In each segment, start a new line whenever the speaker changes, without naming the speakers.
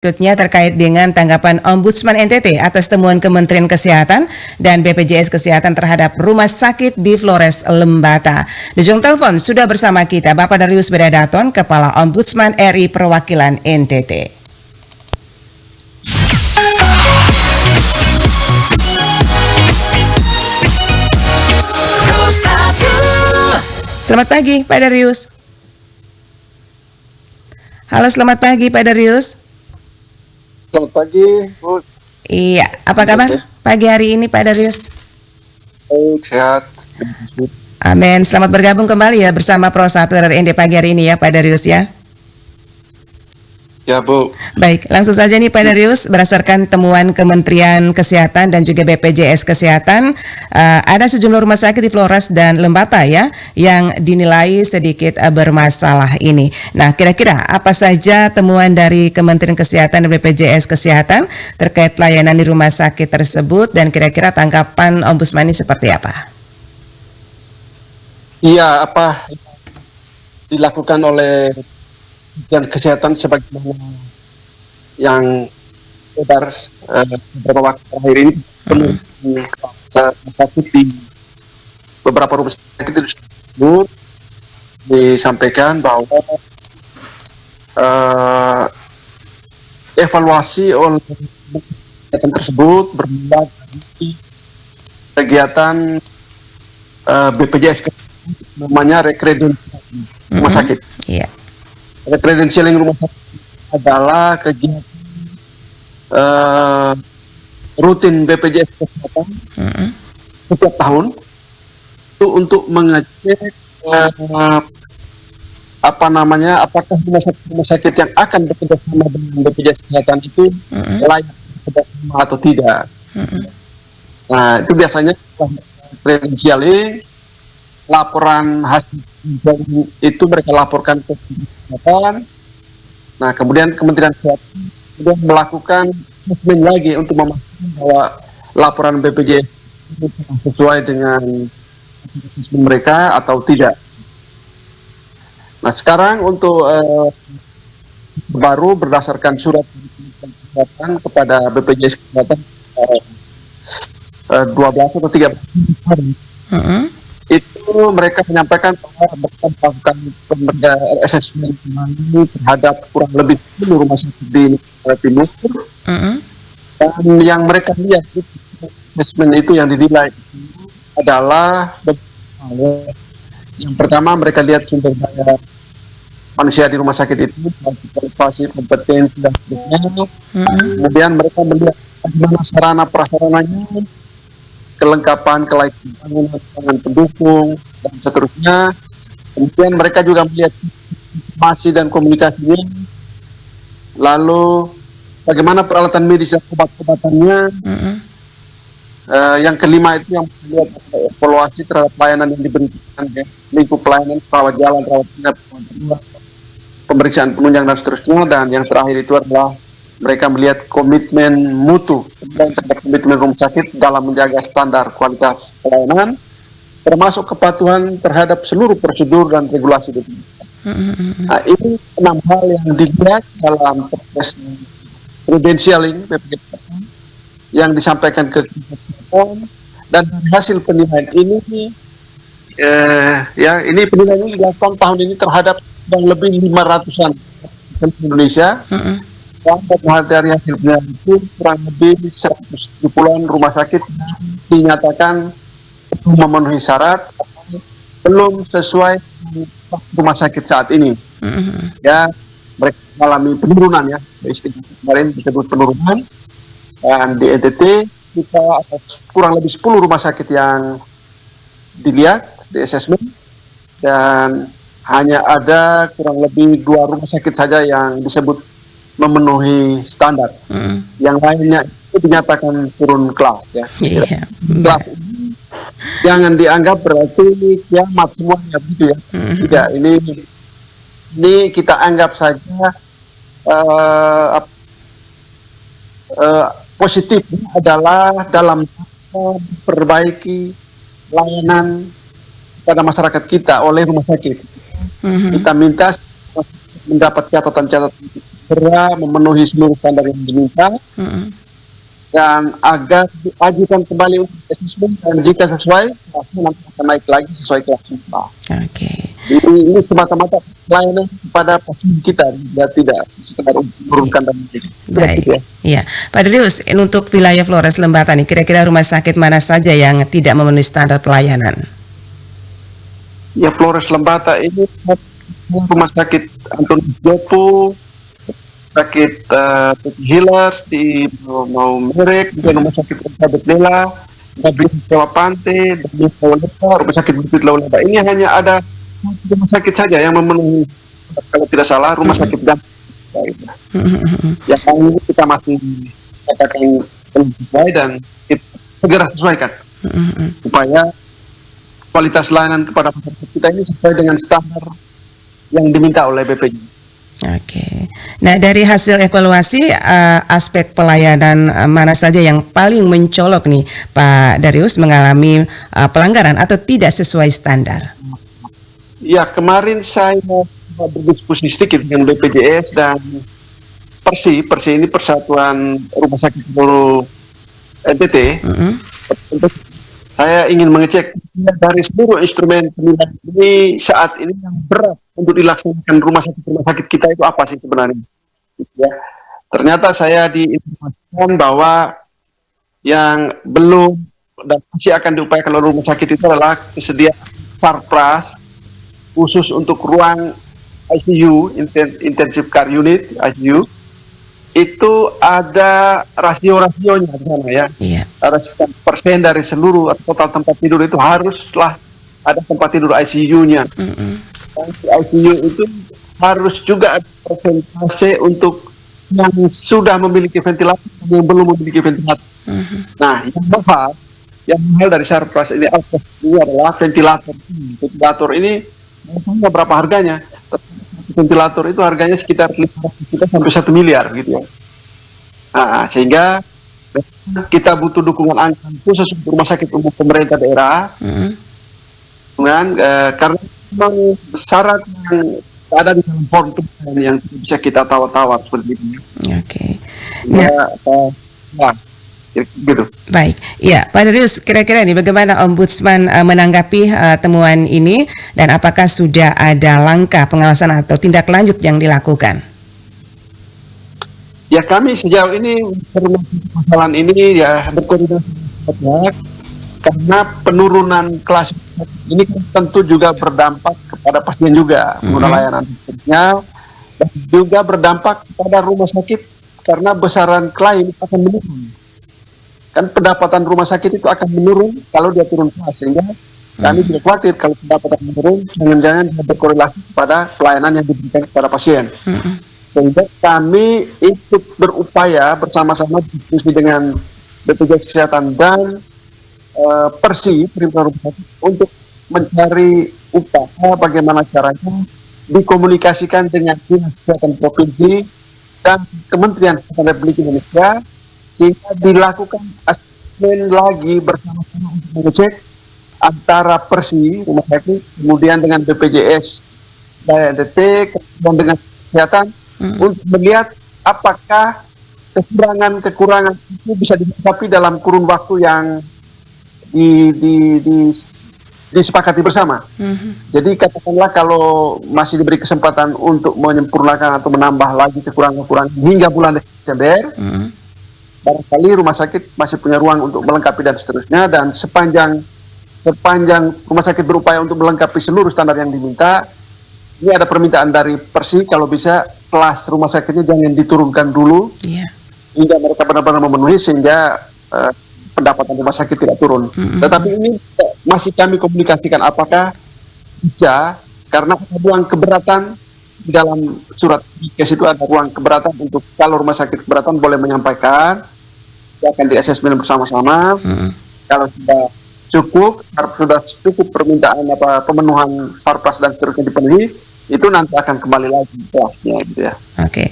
Berikutnya terkait dengan tanggapan Ombudsman NTT atas temuan Kementerian Kesehatan dan BPJS Kesehatan terhadap rumah sakit di Flores Lembata. Di ujung telepon sudah bersama kita Bapak Darius Bedadaton, Kepala Ombudsman RI Perwakilan NTT. Selamat pagi Pak Darius. Halo, selamat pagi Pak Darius.
Selamat pagi, Bu.
Iya, apa kabar pagi hari ini Pak Darius?
Sehat.
Amin, selamat bergabung kembali ya bersama Pro 1 RRND pagi hari ini ya Pak Darius ya.
Ya, Bu.
Baik, langsung saja nih Pak Darius, berdasarkan temuan Kementerian Kesehatan dan juga BPJS Kesehatan, ada sejumlah rumah sakit di Flores dan Lembata ya yang dinilai sedikit bermasalah ini. Nah, kira-kira apa saja temuan dari Kementerian Kesehatan dan BPJS Kesehatan terkait layanan di rumah sakit tersebut dan kira-kira tanggapan Ombudsman ini seperti apa?
Iya, apa dilakukan oleh dan kesehatan sebagaimana yang beredar beberapa waktu terakhir ini sakit di beberapa rumah sakit tersebut disampaikan bahwa evaluasi oleh kegiatan tersebut bermula dari kegiatan BPJS namanya rekredensialing rumah sakit.
Iya.
Rekredensialing rumah sakit adalah kegiatan rutin BPJS Kesehatan setiap tahun itu untuk mengecek apakah rumah sakit yang akan bekerjasama dengan BPJS Kesehatan itu layak bekerjasama atau tidak. Nah, itu biasanya rekredensialing, laporan hasil itu mereka laporkan ke Kesehatan. Nah, kemudian Kementerian Kesehatan sudah melakukan assessment lagi untuk memastikan bahwa laporan BPJS sesuai dengan assessment mereka atau tidak. Nah, sekarang untuk baru berdasarkan surat Kesehatan kepada BPJS Kesehatan 12 atau 13 itu mereka menyampaikan bahwa mereka melakukan assessment terhadap kurang lebih 10 rumah sakit di Jawa Timur, dan yang mereka lihat assessment itu yang dinilai adalah yang pertama mereka lihat sumber daya manusia di rumah sakit itu, kualifikasi, kompetensi dan sebagainya. Kemudian mereka melihat bagaimana sarana prasarananya, kelengkapan, kelaikan bangunan pendukung, dan seterusnya. Kemudian mereka juga melihat informasi dan komunikasinya, lalu bagaimana peralatan medis dan obat-obatannya. Yang kelima itu yang melihat evaluasi terhadap pelayanan yang diberikan, ya, lingkup pelayanan, rawat jalan, rawat inap, pemeriksaan penunjang dan seterusnya. Dan yang terakhir itu adalah mereka melihat komitmen mutu terhadap komitmen rumah sakit dalam menjaga standar kualitas pelayanan, termasuk kepatuhan terhadap seluruh prosedur dan regulasi. Nah, ini 6 hal yang dilihat dalam proses credentialing yang disampaikan ke kesehatan, dan hasil penilaian ini ini penilaian ini dilakukan tahun ini terhadap yang lebih 500-an di Indonesia. Dan dari hasil penilaian itu kurang lebih 170-an rumah sakit dinyatakan memenuhi syarat belum sesuai rumah sakit saat ini. Ya, mereka mengalami penurunan, ya, kemarin disebut penurunan. Dan di NTT kita ada kurang lebih 10 rumah sakit yang dilihat di assessment, dan hanya ada kurang lebih 2 rumah sakit saja yang disebut memenuhi standar. Yang lainnya itu dinyatakan turun kelas, ya. Kelas ini jangan dianggap berarti kiamat semuanya, begitu ya. Tidak, ini kita anggap saja positifnya adalah dalam memperbaiki layanan pada masyarakat kita oleh rumah sakit. Kita minta mendapat catatan-catatan segera memenuhi seluruh standar yang diminta dan agar diajukan kembali untuk asesmen, dan jika sesuai kelasnya nanti akan naik lagi sesuai kelas MIPA.
Oke.
Ini semata-mata pelayanan kepada pasien kita, tidak sekedar menurunkan dan
Baik, ya Pak Darius, untuk wilayah Flores Lembata nih, kira-kira rumah sakit mana saja yang tidak memenuhi standar pelayanan?
Ya, Flores Lembata ini rumah sakit Antonius Jopo, sakit Healers di mau merek, juga rumah sakit Elizabeth Dela, Gabriel Jawa Pante, dan rumah sakit Bukit Lauleba. Ini hanya ada rumah sakit saja yang memenuhi, kalau tidak salah, rumah sakit dan yang ini kita masih katakan sesuai dan kita segera sesuaikan supaya kualitas layanan kepada masyarakat kita ini sesuai dengan standar yang diminta oleh BPJS.
Oke. Nah, dari hasil evaluasi aspek pelayanan mana saja yang paling mencolok nih Pak Darius mengalami pelanggaran atau tidak sesuai standar?
Ya, kemarin saya berdiskusi sedikit dengan BPJS dan Persi ini Persatuan Rumah Sakit Seluruh NTT. Saya ingin mengecek dari seluruh instrumen penilaian ini saat ini yang berat untuk dilaksanakan rumah sakit kita itu apa sih sebenarnya? Ya, ternyata saya diinformasikan bahwa yang belum dan masih akan diupayakan oleh rumah sakit itu adalah kesediaan sarpras khusus untuk ruang ICU, intensive care unit ICU. Itu ada rasio-rasionya di sana ya. Ada sekian persen dari seluruh total tempat tidur itu haruslah ada tempat tidur ICU-nya. Dan ICU itu harus juga ada persentase untuk yang sudah memiliki ventilator dan yang belum memiliki ventilator. Nah, yang mahal dari Sarpras ini adalah ventilator. Ventilator ini berapa harganya? Ventilator itu harganya sekitar 500 juta sampai 1 miliar gitu ya. Nah, sehingga kita butuh dukungan anggaran khusus untuk rumah sakit umum pemerintah daerah. Karena memang syarat yang ada di dalam form yang bisa kita tawar-tawar seperti ini.
Oke. Nah,
gitu.
Baik, ya Pak Darius, kira-kira ini bagaimana Ombudsman menanggapi temuan ini dan apakah sudah ada langkah pengawasan atau tindak lanjut yang dilakukan?
Ya, kami sejauh ini permasalahan ini ya berkoordinasi karena penurunan kelas ini tentu juga berdampak kepada pasien juga pengguna layanan berikutnya, dan juga berdampak kepada rumah sakit karena besaran klaim akan menurun. Kan pendapatan rumah sakit itu akan menurun kalau dia turun kelas, sehingga kami tidak khawatir kalau pendapatan menurun, jangan-jangan dia berkorelasi kepada pelayanan yang diberikan kepada pasien. Sehingga kami ikut berupaya bersama-sama diskusi dengan BPJS Kesehatan dan Persi Perhimpunan Rumah Sakit untuk mencari upaya bagaimana caranya dikomunikasikan dengan Dinas Kesehatan Provinsi dan Kementerian Kesehatan Republik Indonesia, sehingga dilakukan asesmen lagi bersama-sama untuk mengecek antara Persi rumah sakit kemudian dengan BPJS dan NTT dan dengan kesehatan untuk melihat apakah kekurangan itu bisa dilengkapi dalam kurun waktu yang disepakati bersama. Jadi katakanlah kalau masih diberi kesempatan untuk menyempurnakan atau menambah lagi kekurangan-kekurangan hingga bulan Desember, barangkali rumah sakit masih punya ruang untuk melengkapi dan seterusnya, dan sepanjang rumah sakit berupaya untuk melengkapi seluruh standar yang diminta, ini ada permintaan dari Persi kalau bisa kelas rumah sakitnya jangan diturunkan dulu hingga mereka benar-benar memenuhi, sehingga pendapatan rumah sakit tidak turun. Tetapi ini masih kami komunikasikan apakah bisa, karena ada ruang keberatan di dalam surat kes itu, ada ruang keberatan untuk kalau rumah sakit keberatan boleh menyampaikan, akan di asesmen bersama-sama. Kalau sudah cukup permintaan pemenuhan Sarpras dan seterusnya dipenuhi, itu nanti akan kembali lagi kelasnya gitu ya.
Oke,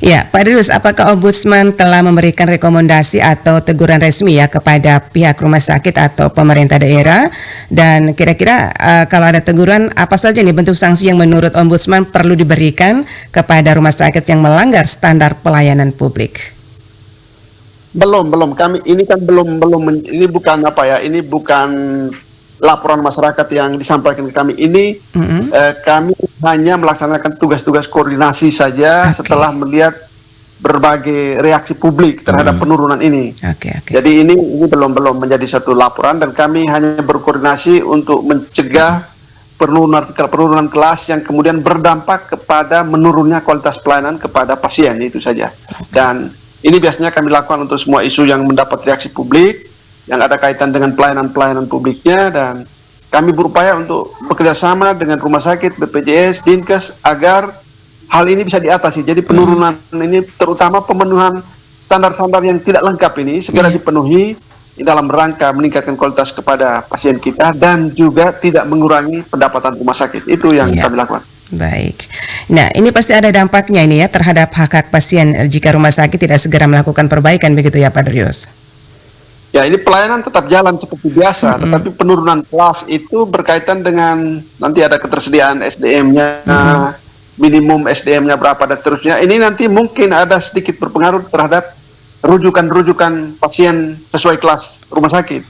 ya Pak Darius, apakah Ombudsman telah memberikan rekomendasi atau teguran resmi ya kepada pihak rumah sakit atau pemerintah daerah? Dan kira-kira kalau ada teguran, apa saja nih bentuk sanksi yang menurut Ombudsman perlu diberikan kepada rumah sakit yang melanggar standar pelayanan publik?
Belum. Kami ini kan belum ini bukan apa ya? Ini bukan laporan masyarakat yang disampaikan ke kami. Ini kami hanya melaksanakan tugas-tugas koordinasi saja setelah melihat berbagai reaksi publik terhadap penurunan ini. Jadi ini belum menjadi satu laporan, dan kami hanya berkoordinasi untuk mencegah penurunan kelas yang kemudian berdampak kepada menurunnya kualitas pelayanan kepada pasien, itu saja. Dan ini biasanya kami lakukan untuk semua isu yang mendapat reaksi publik, yang ada kaitan dengan pelayanan publiknya, dan kami berupaya untuk bekerjasama dengan rumah sakit, BPJS, Dinkes, agar hal ini bisa diatasi. Jadi penurunan ini, terutama pemenuhan standar-standar yang tidak lengkap ini, segera dipenuhi dalam rangka meningkatkan kualitas kepada pasien kita dan juga tidak mengurangi pendapatan rumah sakit. Itu yang kami lakukan.
Baik. Nah, ini pasti ada dampaknya ini ya terhadap hak-hak pasien jika rumah sakit tidak segera melakukan perbaikan, begitu ya Pak Darius?
Ya, ini pelayanan tetap jalan seperti biasa, tetapi penurunan kelas itu berkaitan dengan nanti ada ketersediaan SDM-nya, minimum SDM-nya berapa dan seterusnya. Ini nanti mungkin ada sedikit berpengaruh terhadap rujukan pasien sesuai kelas rumah sakit.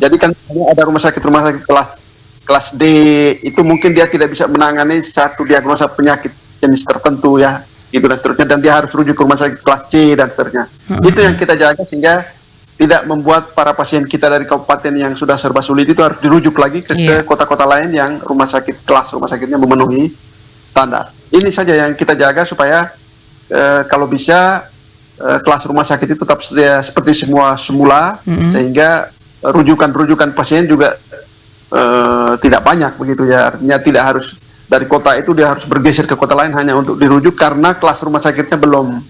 Jadi kan ada rumah sakit kelas D itu mungkin dia tidak bisa menangani satu diagnosa penyakit jenis tertentu ya, itu dan seterusnya, dan dia harus rujuk ke rumah sakit kelas C dan seterusnya. Itu yang kita jaga sehingga tidak membuat para pasien kita dari kabupaten yang sudah serba sulit itu harus dirujuk lagi ke kota-kota lain yang rumah sakitnya memenuhi standar. Ini saja yang kita jaga supaya kalau bisa kelas rumah sakit itu tetap seperti semula, sehingga rujukan pasien juga tidak banyak begitu ya. Artinya tidak harus dari kota itu dia harus bergeser ke kota lain hanya untuk dirujuk karena kelas rumah sakitnya belum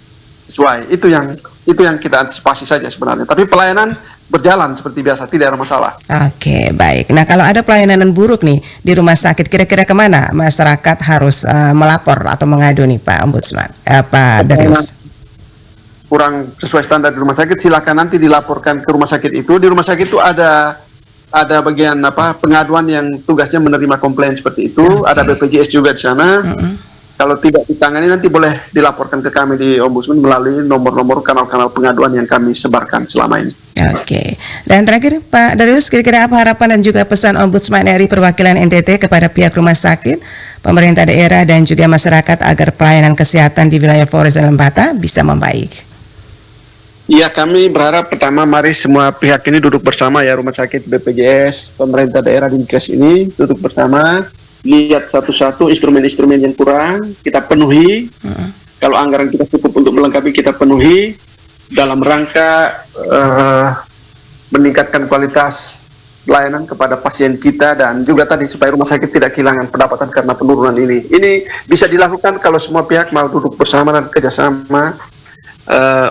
sesuai. Itu yang kita antisipasi saja sebenarnya. Tapi pelayanan berjalan seperti biasa, tidak ada masalah. Oke,
baik. Nah, kalau ada pelayanan buruk nih di rumah sakit, kira-kira kemana masyarakat harus melapor atau mengadu nih Pak Ombudsman, Pak Darius?
Kurang sesuai standar di rumah sakit, silakan nanti dilaporkan ke rumah sakit itu. Di rumah sakit itu ada bagian pengaduan yang tugasnya menerima komplain seperti itu. Ada BPJS juga di sana. Kalau tidak ditangani nanti boleh dilaporkan ke kami di Ombudsman melalui nomor-nomor kanal-kanal pengaduan yang kami sebarkan selama ini.
Oke. Dan terakhir Pak Darius, kira-kira apa harapan dan juga pesan Ombudsman RI perwakilan NTT kepada pihak rumah sakit, pemerintah daerah dan juga masyarakat agar pelayanan kesehatan di wilayah Flores dan Lembata bisa membaik?
Ya, kami berharap pertama mari semua pihak ini duduk bersama ya, rumah sakit, BPJS, pemerintah daerah, Dinkes ini duduk bersama, lihat satu-satu instrumen-instrumen yang kurang, kita penuhi. Kalau anggaran kita cukup untuk melengkapi, kita penuhi dalam rangka meningkatkan kualitas pelayanan kepada pasien kita, dan juga tadi supaya rumah sakit tidak kehilangan pendapatan karena penurunan ini. Ini bisa dilakukan kalau semua pihak mau duduk bersama dan kerjasama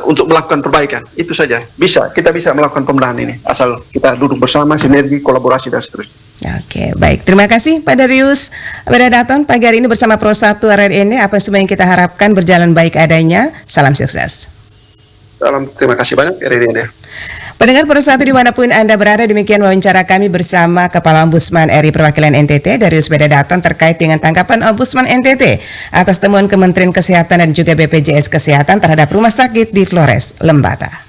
untuk melakukan perbaikan. Itu saja. Kita bisa melakukan pembenahan ini asal kita duduk bersama, sinergi, kolaborasi dan seterusnya.
Oke, baik. Terima kasih Pak Darius Wedadaton pagi hari ini bersama Pro 1 RRI. Apa semua yang kita harapkan berjalan baik adanya. Salam sukses.
Terima kasih banyak RRI.
Pendengar Pro 1 dimanapun Anda berada, demikian wawancara kami bersama Kepala Ombudsman RI perwakilan NTT Darius Wedadaton terkait dengan tanggapan Ombudsman NTT atas temuan Kementerian Kesehatan dan juga BPJS Kesehatan terhadap rumah sakit di Flores, Lembata.